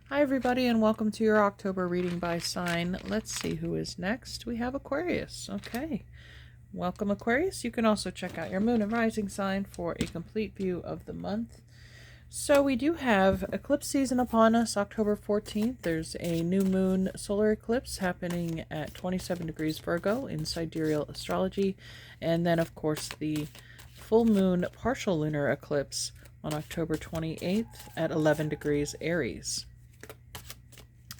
Hi everybody and welcome to your October reading by sign. Let's see who is next. We have Aquarius. Okay. Welcome Aquarius. You can also check out your moon and rising sign for a complete view of the month. So we do have eclipse season upon us, October 14th. There's a new moon solar eclipse happening at 27 degrees Virgo in sidereal astrology. And then of course the full moon partial lunar eclipse on October 28th at 11 degrees Aries.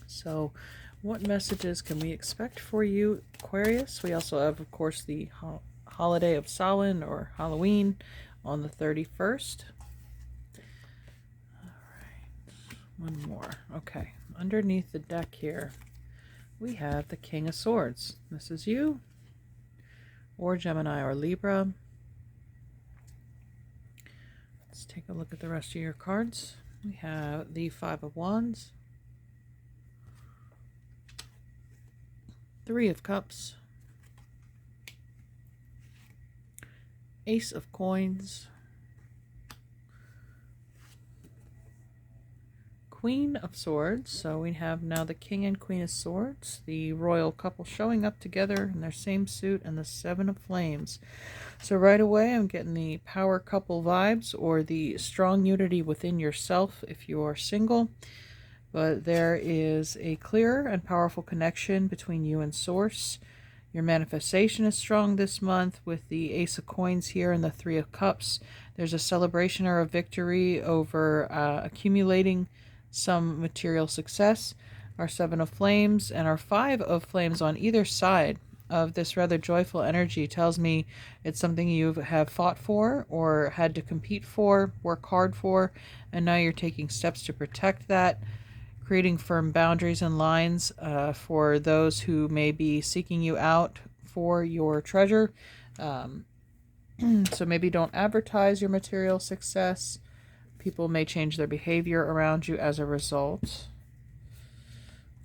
So what messages can we expect for you, Aquarius? We also have, of course, the holiday of Samhain or Halloween on the 31st. All right, one more. Okay, underneath the deck here, we have the King of Swords. This is you, or Gemini or Libra. Let's take a look at the rest of your cards. We have the Five of Wands, Three of Cups, Ace of Coins, Queen of Swords. So we have now the King and Queen of Swords, the royal couple showing up together in their same suit, and the Seven of Flames. So right away I'm getting the power couple vibes, or the strong unity within yourself if you are single. But there is a clear and powerful connection between you and Source. Your manifestation is strong this month with the Ace of Coins here and the Three of Cups. There's a celebration or a victory over accumulating some material success. Our Seven of Flames and our Five of Flames on either side of this rather joyful energy tells me it's something you have fought for or had to compete for, work hard for, and now you're taking steps to protect that. Creating firm boundaries and lines for those who may be seeking you out for your treasure. So maybe don't advertise your material success. People may change their behavior around you as a result.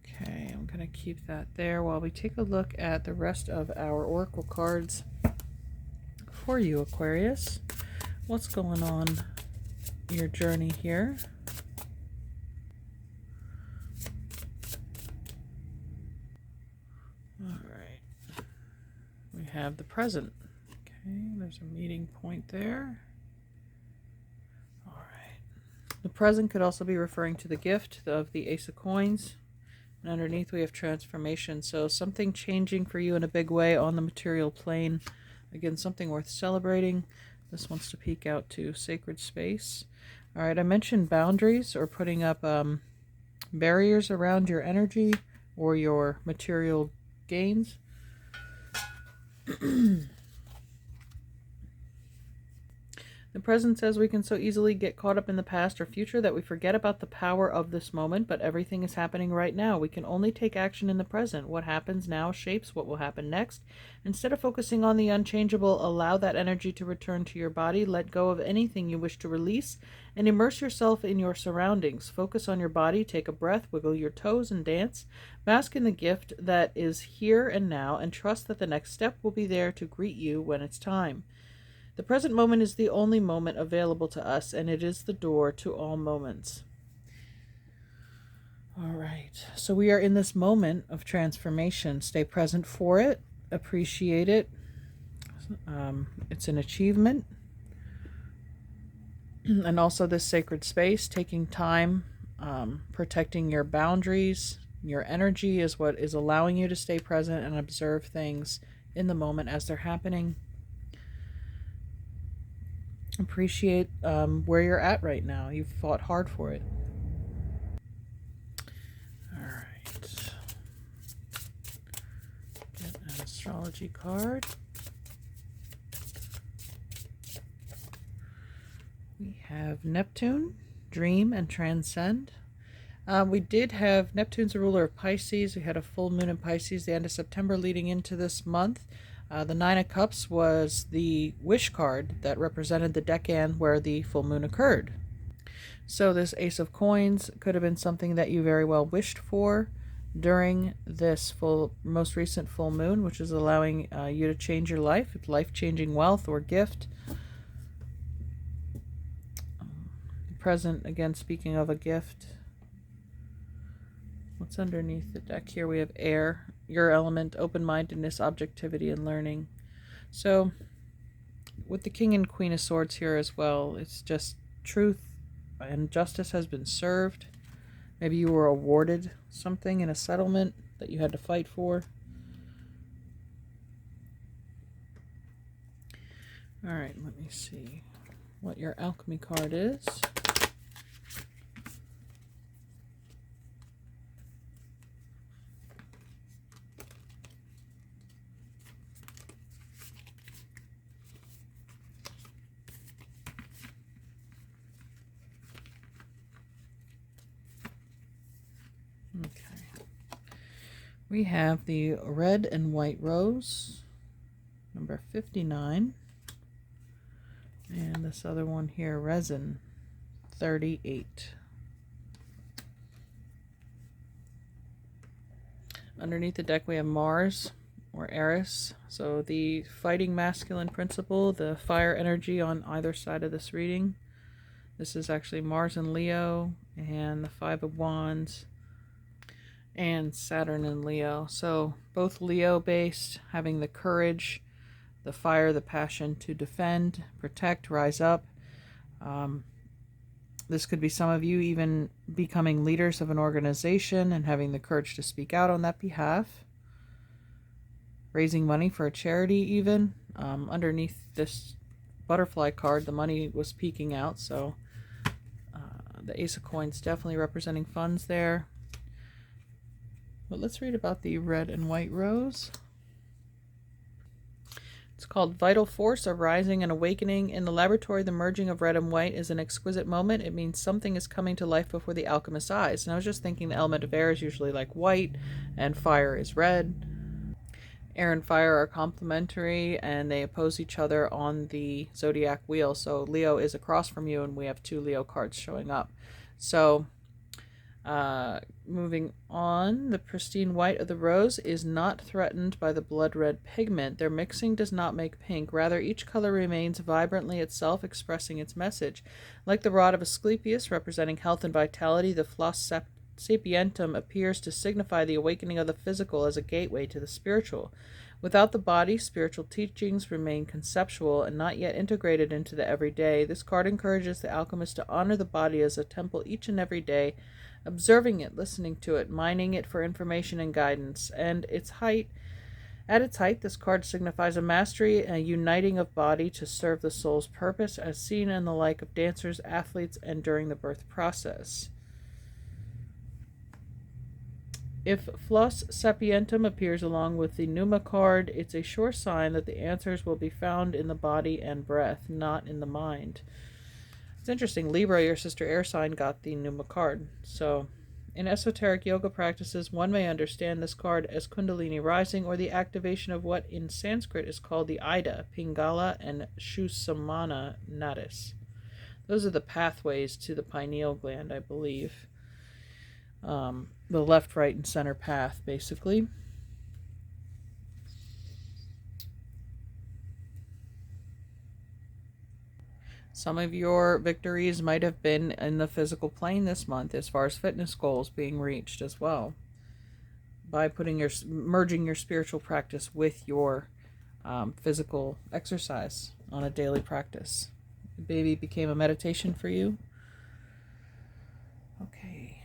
Okay, I'm going to keep that there while we take a look at the rest of our oracle cards for you, Aquarius. What's going on your journey here? We have the present. Okay, there's a meeting point there. All right. The present could also be referring to the gift of the Ace of Coins. And underneath we have transformation. So something changing for you in a big way on the material plane. Again, something worth celebrating. This wants to peek out to sacred space. All right, I mentioned boundaries or putting up barriers around your energy or your material gains. The present says we can so easily get caught up in the past or future that we forget about the power of this moment, but everything is happening right now. We can only take action in the present. What happens now shapes what will happen next. Instead of focusing on the unchangeable, allow that energy to return to your body. Let go of anything you wish to release and immerse yourself in your surroundings. Focus on your body, take a breath, wiggle your toes and dance. Bask in the gift that is here and now, and trust that the next step will be there to greet you when it's time. The present moment is the only moment available to us, and it is the door to all moments. All right, so we are in this moment of transformation. Stay present for it, appreciate it. It's an achievement. And also this sacred space, taking time, protecting your boundaries, your energy is what is allowing you to stay present and observe things in the moment as they're happening. Appreciate where you're at right now. You've fought hard for it. All right. Get an astrology card. We have Neptune, Dream, and Transcend. We did have Neptune's a ruler of Pisces. We had a full moon in Pisces the end of September leading into this month. The Nine of Cups was the wish card that represented the decan where the full moon occurred. So this Ace of Coins could have been something that you very well wished for during this most recent full moon, which is allowing you to change your life-changing wealth or gift. Present, again, speaking of a gift. What's underneath the deck here? We have air, your element, open-mindedness, objectivity, and learning. So with the King and Queen of Swords here as well, it's just truth and justice has been served. Maybe you were awarded something in a settlement that you had to fight for. All right, let me see what your alchemy card is. Okay. We have the red and white rose, number 59. And this other one here, resin, 38. Underneath the deck we have Mars, or Eris. So the fighting masculine principle, the fire energy on either side of this reading. This is actually Mars and Leo, and the Five of Wands, and Saturn and Leo. So both Leo based, having the courage, the fire, the passion to defend, protect, rise up. This could be some of you even becoming leaders of an organization and having the courage to speak out on that behalf. Raising money for a charity even. Underneath this butterfly card, the money was peeking out, so the Ace of Coins definitely representing funds there. But let's read about the red and white rose. It's called Vital Force, Arising and Awakening. In the laboratory, the merging of red and white is an exquisite moment. It means something is coming to life before the alchemist's eyes. And I was just thinking the element of air is usually like white, and fire is red. Air and fire are complementary, and they oppose each other on the zodiac wheel. So Leo is across from you, and we have 2 Leo cards showing up. So moving on, the pristine white of the rose is not threatened by the blood red pigment. Their mixing does not make pink. Rather, each color remains vibrantly itself, expressing its message. Like the rod of Asclepius, representing health and vitality, the floss sapientum appears to signify the awakening of the physical as a gateway to the spiritual. Without the body, spiritual teachings remain conceptual and not yet integrated into the everyday. This card encourages the alchemist to honor the body as a temple each and every day, observing it, listening to it, mining it for information and guidance. And at its height, this card signifies a mastery and a uniting of body to serve the soul's purpose, as seen in the like of dancers, athletes, and during the birth process. If Flos Sapientum appears along with the Pneuma card, it's a sure sign that the answers will be found in the body and breath, not in the mind. It's interesting, Libra, your sister air sign, got the Pneuma card. So, in esoteric yoga practices, one may understand this card as Kundalini rising, or the activation of what in Sanskrit is called the Ida, Pingala, and Shusamana nadis. Those are the pathways to the pineal gland, I believe. The left, right, and center path, basically. Some of your victories might have been in the physical plane this month, as far as fitness goals being reached as well, by merging your spiritual practice with your physical exercise on a daily practice. The baby became a meditation for you. Okay.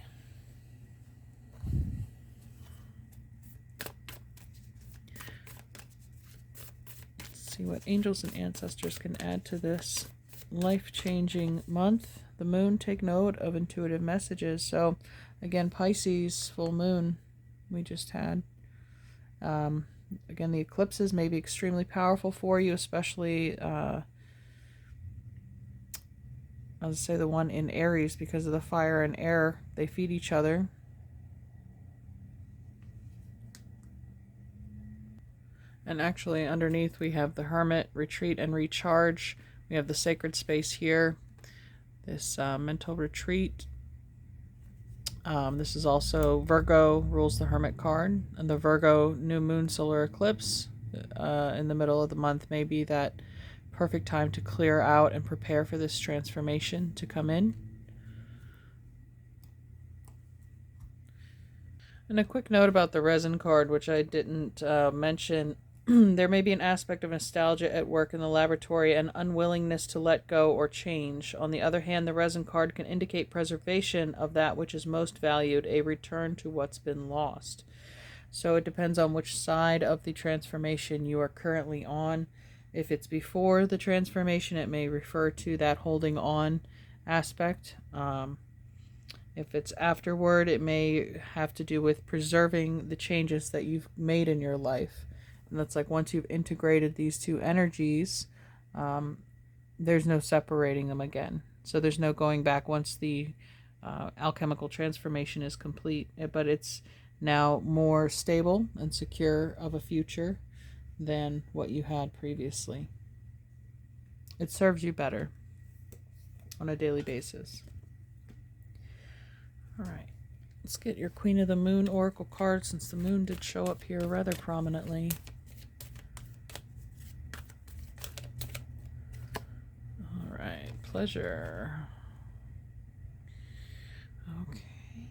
Let's see what angels and ancestors can add to this life-changing month. The moon, take note of intuitive messages. So again, Pisces full moon we just had. Again, the eclipses may be extremely powerful for you, especially I would say the one in Aries, because of the fire and air, they feed each other. And actually underneath we have the Hermit, retreat and recharge. We have the sacred space here, this mental retreat. This is also Virgo rules the Hermit card, and the Virgo new moon solar eclipse in the middle of the month may be that perfect time to clear out and prepare for this transformation to come in. And a quick note about the resin card, which I didn't mention. There may be an aspect of nostalgia at work in the laboratory and unwillingness to let go or change. On the other hand, the resin card can indicate preservation of that which is most valued, a return to what's been lost. So it depends on which side of the transformation you are currently on. If it's before the transformation, it may refer to that holding on aspect. If it's afterward, it may have to do with preserving the changes that you've made in your life. And that's like once you've integrated these two energies, there's no separating them again. So there's no going back once the alchemical transformation is complete. But it's now more stable and secure of a future than what you had previously. It serves you better on a daily basis. All right, let's get your Queen of the Moon Oracle card, since the moon did show up here rather prominently. All right, pleasure. Okay.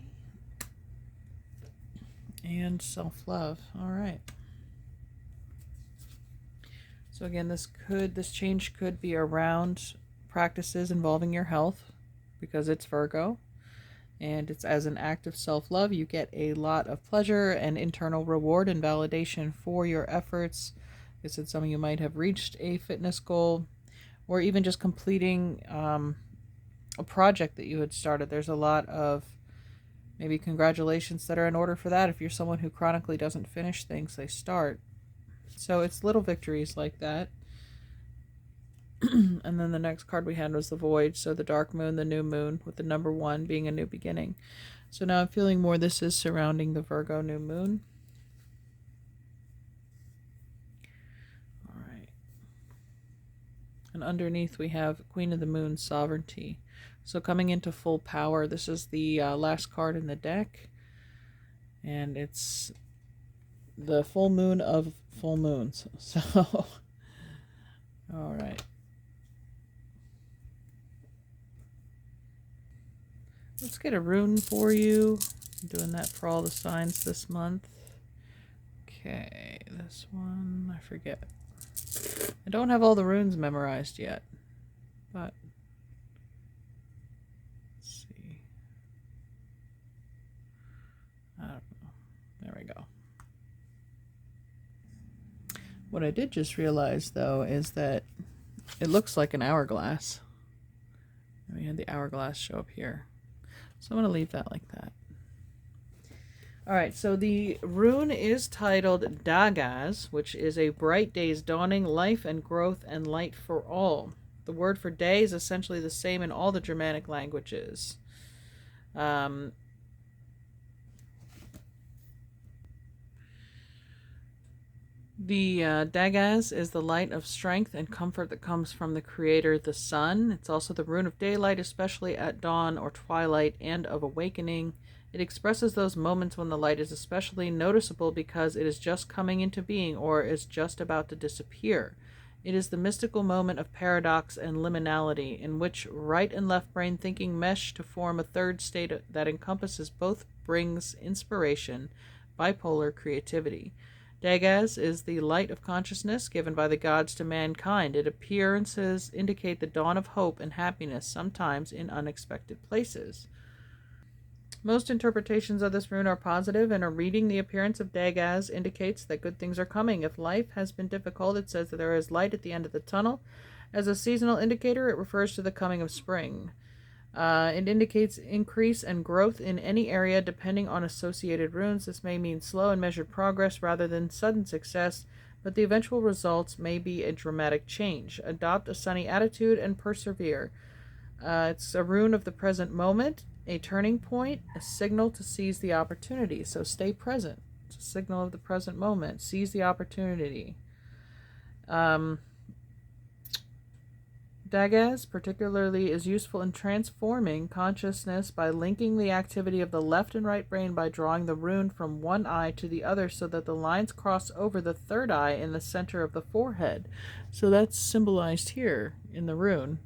And self-love. All right. So again, this change could be around practices involving your health, because it's Virgo. And it's as an act of self-love. You get a lot of pleasure and internal reward and validation for your efforts. I said some of you might have reached a fitness goal, or even just completing a project that you had started. There's a lot of maybe congratulations that are in order for that. If you're someone who chronically doesn't finish things they start. So it's little victories like that. And then the next card we had was the Void. So the dark moon, the new moon, with the number 1 being a new beginning. So now I'm feeling more this is surrounding the Virgo new moon. All right. And underneath we have Queen of the Moon, sovereignty. So coming into full power, this is the last card in the deck. And it's the full moon of full moons. So, all right. Let's get a rune for you. I'm doing that for all the signs this month. Okay, this one, I forget. I don't have all the runes memorized yet, but let's see. I don't know. There we go. What I did just realize, though, is that it looks like an hourglass. We had the hourglass show up here. So I'm going to leave that like that. All right, so the rune is titled Dagaz, which is a bright day's dawning, life and growth and light for all. The word for day is essentially the same in all the Germanic languages. The Dagaz is the light of strength and comfort that comes from the Creator, the Sun. It's also the rune of daylight, especially at dawn or twilight, and of awakening. It expresses those moments when the light is especially noticeable because it is just coming into being or is just about to disappear. It is the mystical moment of paradox and liminality, in which right and left brain thinking mesh to form a third state that encompasses both, brings inspiration, bipolar creativity. Dagaz is the light of consciousness given by the gods to mankind. Its appearances indicate the dawn of hope and happiness, sometimes in unexpected places. Most interpretations of this rune are positive, and a reading the appearance of Dagaz indicates that good things are coming. If life has been difficult, it says that there is light at the end of the tunnel. As a seasonal indicator, it refers to the coming of spring. It indicates increase and growth in any area depending on associated runes. This may mean slow and measured progress rather than sudden success, but the eventual results may be a dramatic change. Adopt a sunny attitude and persevere. It's a rune of the present moment, a turning point, a signal to seize the opportunity. So stay present. It's a signal of the present moment. Seize the opportunity. Dagaz particularly is useful in transforming consciousness by linking the activity of the left and right brain by drawing the rune from one eye to the other so that the lines cross over the third eye in the center of the forehead. So that's symbolized here in the rune.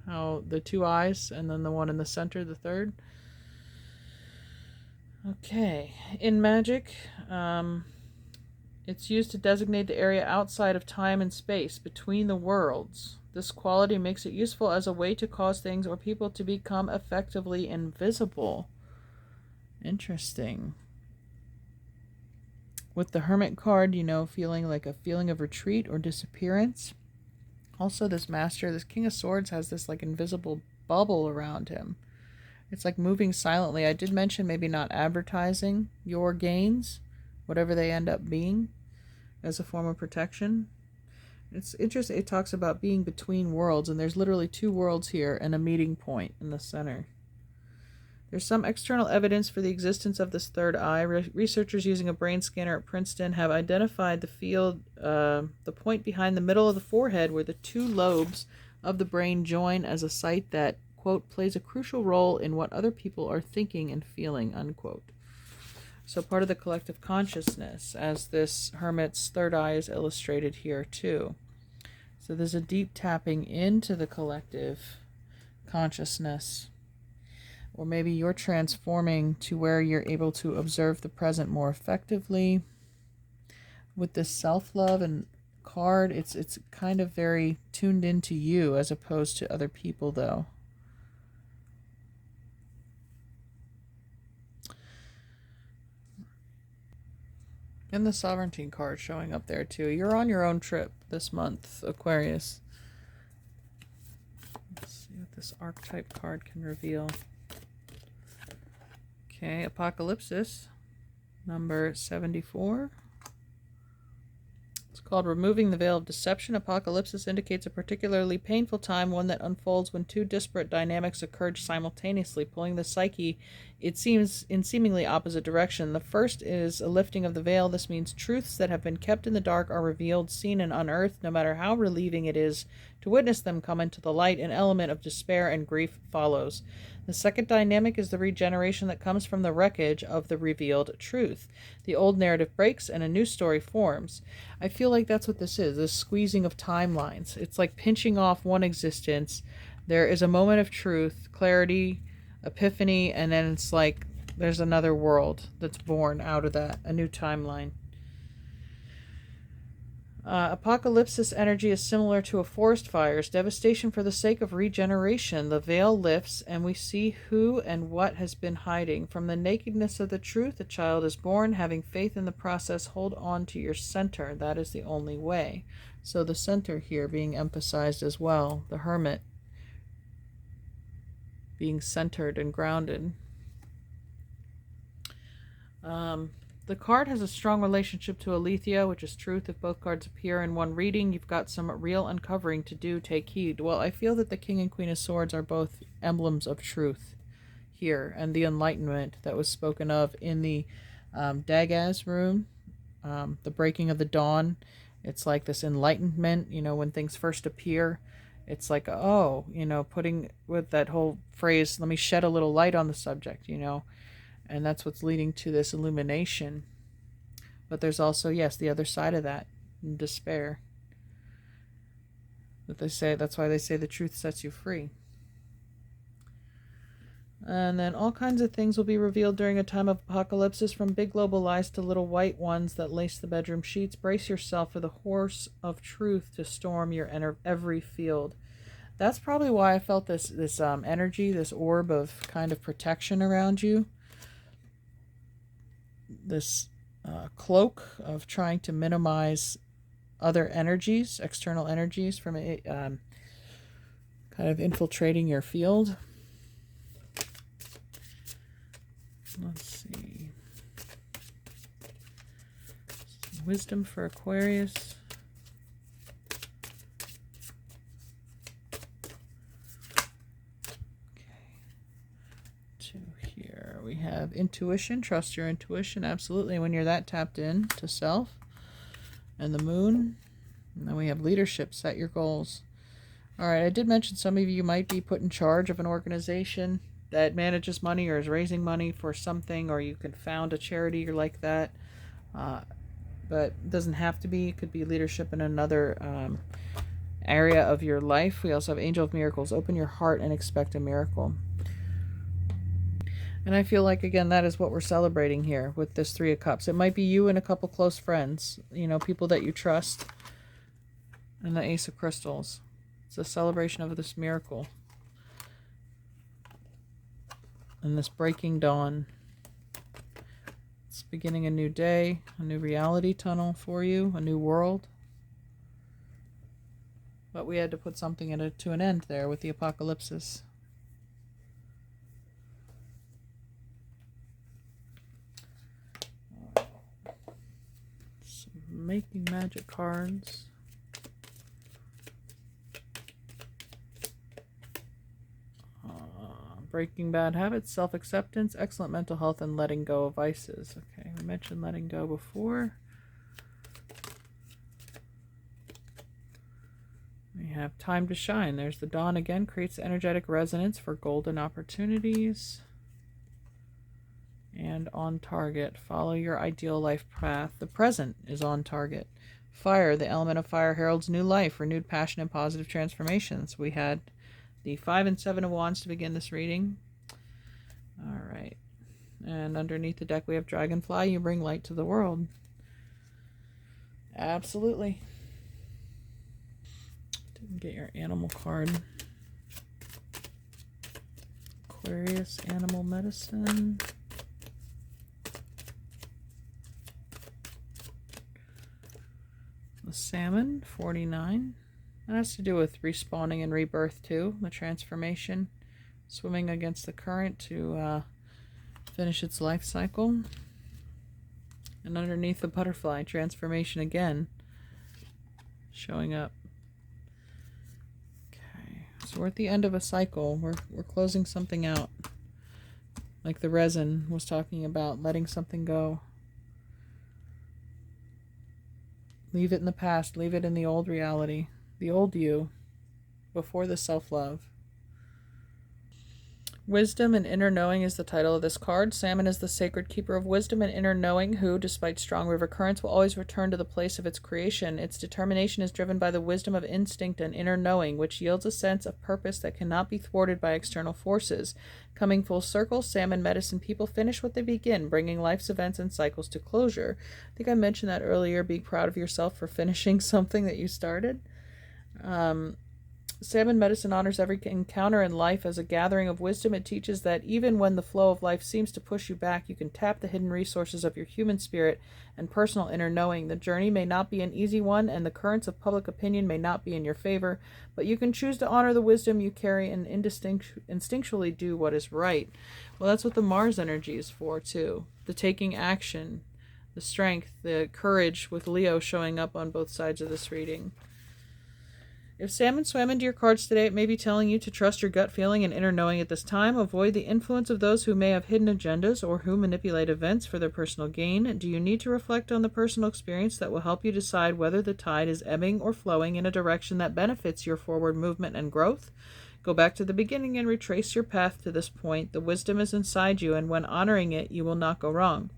How the two eyes and then the one in the center, the third. Okay, in magic, it's used to designate the area outside of time and space, between the worlds. This quality makes it useful as a way to cause things or people to become effectively invisible. Interesting. With the Hermit card, feeling like a feeling of retreat or disappearance. Also, this King of Swords, has this like invisible bubble around him. It's like moving silently. I did mention maybe not advertising your gains, whatever they end up being, as a form of protection. It's interesting. It talks about being between worlds, and there's literally two worlds here and a meeting point in the center. There's some external evidence for the existence of this third eye. Researchers using a brain scanner at Princeton have identified the point behind the middle of the forehead where the two lobes of the brain join as a site that, quote, plays a crucial role in what other people are thinking and feeling, unquote. So part of the collective consciousness, as this hermit's third eye is illustrated here too. So there's a deep tapping into the collective consciousness. Or maybe you're transforming to where you're able to observe the present more effectively. With this self-love and card, it's kind of very tuned into you as opposed to other people, though. And the sovereignty card showing up there too. You're on your own trip this month, Aquarius. Let's see what this archetype card can reveal. Okay, Apocalypsis, number 74. It's called Removing the Veil of Deception. Apocalypsis indicates a particularly painful time, one that unfolds when two disparate dynamics occur simultaneously, pulling the psyche, it seems, in seemingly opposite direction. The first is a lifting of the veil. This means truths that have been kept in the dark are revealed, seen, and unearthed. No matter how relieving it is to witness them come into the light, an element of despair and grief follows. The second dynamic is the regeneration that comes from the wreckage of the revealed truth. The old narrative breaks and a new story forms. I feel like that's what this is, this squeezing of timelines. It's like pinching off one existence. There is a moment of truth, clarity, epiphany, and then it's like there's another world that's born out of that, a new timeline. Apocalypsis energy is similar to a forest fire's devastation for the sake of regeneration. The veil lifts, and we see who and what has been hiding. From the nakedness of the truth, a child is born. Having faith in the process, hold on to your center. That is the only way. So the center here being emphasized as well. The hermit being centered and grounded. The card has a strong relationship to Aletheia, which is truth. If both cards appear in one reading, you've got some real uncovering to do. Take heed. Well, I feel that the King and Queen of Swords are both emblems of truth here, and the enlightenment that was spoken of in the Dagaz room, the breaking of the dawn. It's like this enlightenment, when things first appear. It's like, putting with that whole phrase, let me shed a little light on the subject, and that's what's leading to this illumination. But there's also, yes, the other side of that, despair. That's why they say the truth sets you free. And then all kinds of things will be revealed during a time of apocalypsis, from big global lies to little white ones that lace the bedroom sheets. Brace yourself for the horse of truth to storm your every field. That's probably why I felt this energy, this orb of kind of protection around you. This cloak of trying to minimize other energies, external energies, from kind of infiltrating your field. Let's see. Wisdom for Aquarius. We have intuition. Trust your intuition. Absolutely. When you're that tapped in to self. And the moon. And then we have leadership. Set your goals. All right. I did mention some of you might be put in charge of an organization that manages money or is raising money for something, or you can found a charity or like that. But it doesn't have to be. It could be leadership in another area of your life. We also have Angel of Miracles. Open your heart and expect a miracle. And I feel like, again, that is what we're celebrating here with this Three of Cups. It might be you and a couple close friends, you know, people that you trust. And the Ace of Crystals. It's a celebration of this miracle. And this breaking dawn. It's beginning a new day, a new reality tunnel for you, a new world. But we had to put something to an end there with the apocalypsis. Some making magic cards. Breaking bad habits, self-acceptance, excellent mental health, and letting go of vices. Okay, we mentioned letting go before. We have time to shine. There's the dawn again, creates energetic resonance for golden opportunities. And on target, follow your ideal life path. The present is on target. Fire, the element of fire heralds new life, renewed passion, and positive transformations. We had the 5 and 7 of Wands to begin this reading. All right. And underneath the deck we have Dragonfly. You bring light to the world. Absolutely. Didn't get your animal card. Aquarius, animal medicine. The salmon, 49. That has to do with respawning and rebirth too, the transformation. Swimming against the current to finish its life cycle. And underneath the butterfly, transformation again. Showing up. Okay, so we're at the end of a cycle. We're closing something out. Like the resin was talking about, letting something go. Leave it in the past, leave it in the old reality. The old you, before the self-love. Wisdom and Inner Knowing is the title of this card. Salmon is the sacred keeper of wisdom and inner knowing who, despite strong river currents, will always return to the place of its creation. Its determination is driven by the wisdom of instinct and inner knowing, which yields a sense of purpose that cannot be thwarted by external forces. Coming full circle, salmon medicine people finish what they begin, bringing life's events and cycles to closure. I think I mentioned that earlier, being proud of yourself for finishing something that you started. Salmon medicine honors every encounter in life as a gathering of wisdom. It teaches that even when the flow of life seems to push you back, you can tap the hidden resources of your human spirit and personal inner knowing. The journey may not be an easy one, and the currents of public opinion may not be in your favor, but you can choose to honor the wisdom you carry and instinctually do what is right. Well, that's what the Mars energy is for, too. The taking action, the strength, the courage, with Leo showing up on both sides of this reading. If salmon swam into your cards today, it may be telling you to trust your gut feeling and inner knowing at this time. Avoid the influence of those who may have hidden agendas or who manipulate events for their personal gain. Do you need to reflect on the personal experience that will help you decide whether the tide is ebbing or flowing in a direction that benefits your forward movement and growth? Go back to the beginning and retrace your path to this point. The wisdom is inside you, and when honoring it, you will not go wrong.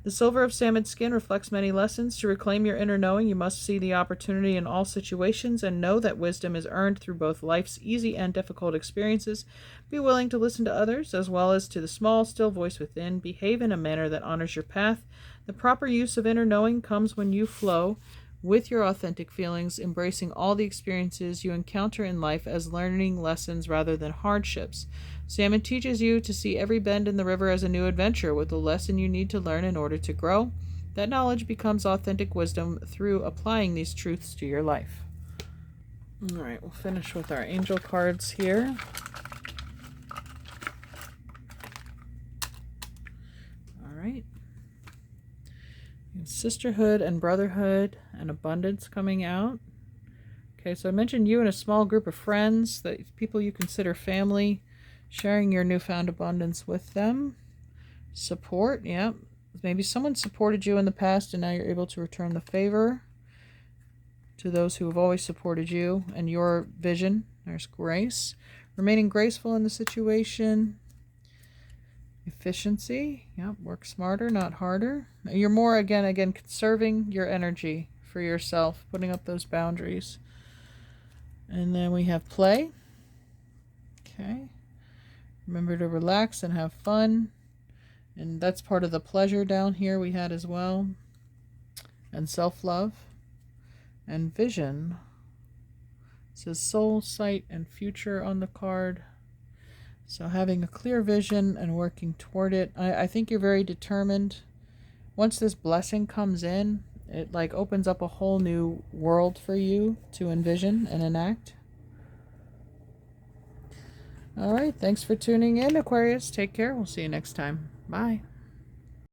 The silver of salmon skin reflects many lessons. To reclaim your inner knowing, you must see the opportunity in all situations and know that wisdom is earned through both life's easy and difficult experiences. Be willing to listen to others as well as to the small, still voice within. Behave in a manner that honors your path. The proper use of inner knowing comes when you flow with your authentic feelings, embracing all the experiences you encounter in life as learning lessons rather than hardships. Salmon teaches you to see every bend in the river as a new adventure with a lesson you need to learn in order to grow. That knowledge becomes authentic wisdom through applying these truths to your life. All right, we'll finish with our angel cards here. All right. Sisterhood and brotherhood and abundance coming out. Okay, so I mentioned you and a small group of friends, that people you consider family, sharing your newfound abundance with them. Support, yeah. Maybe someone supported you in the past and now you're able to return the favor to those who have always supported you and your vision. There's grace. Remaining graceful in the situation. Efficiency, yep, work smarter, not harder. You're more, again, conserving your energy for yourself, putting up those boundaries. And then we have play. Okay. Remember to relax and have fun. And that's part of the pleasure down here we had as well. And self-love and vision. It says soul, sight, and future on the card. So having a clear vision and working toward it. I think you're very determined. Once this blessing comes in, it like opens up a whole new world for you to envision and enact. All right, thanks for tuning in, Aquarius. Take care. We'll see you next time. Bye.